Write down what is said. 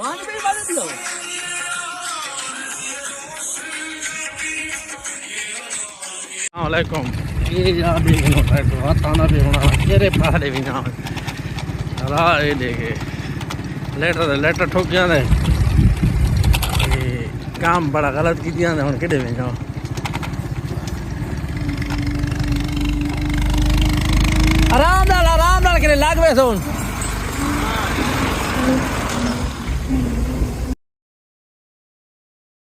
Assalamualaikum. ये अभी ताना भी होना तेरे पहाड़े भी ना राह ये देखे लेटर ठोक जाने ये काम बड़ा गलत की दिया ने हुन केडे में जाओ आराम नाल करे लाग वे सोन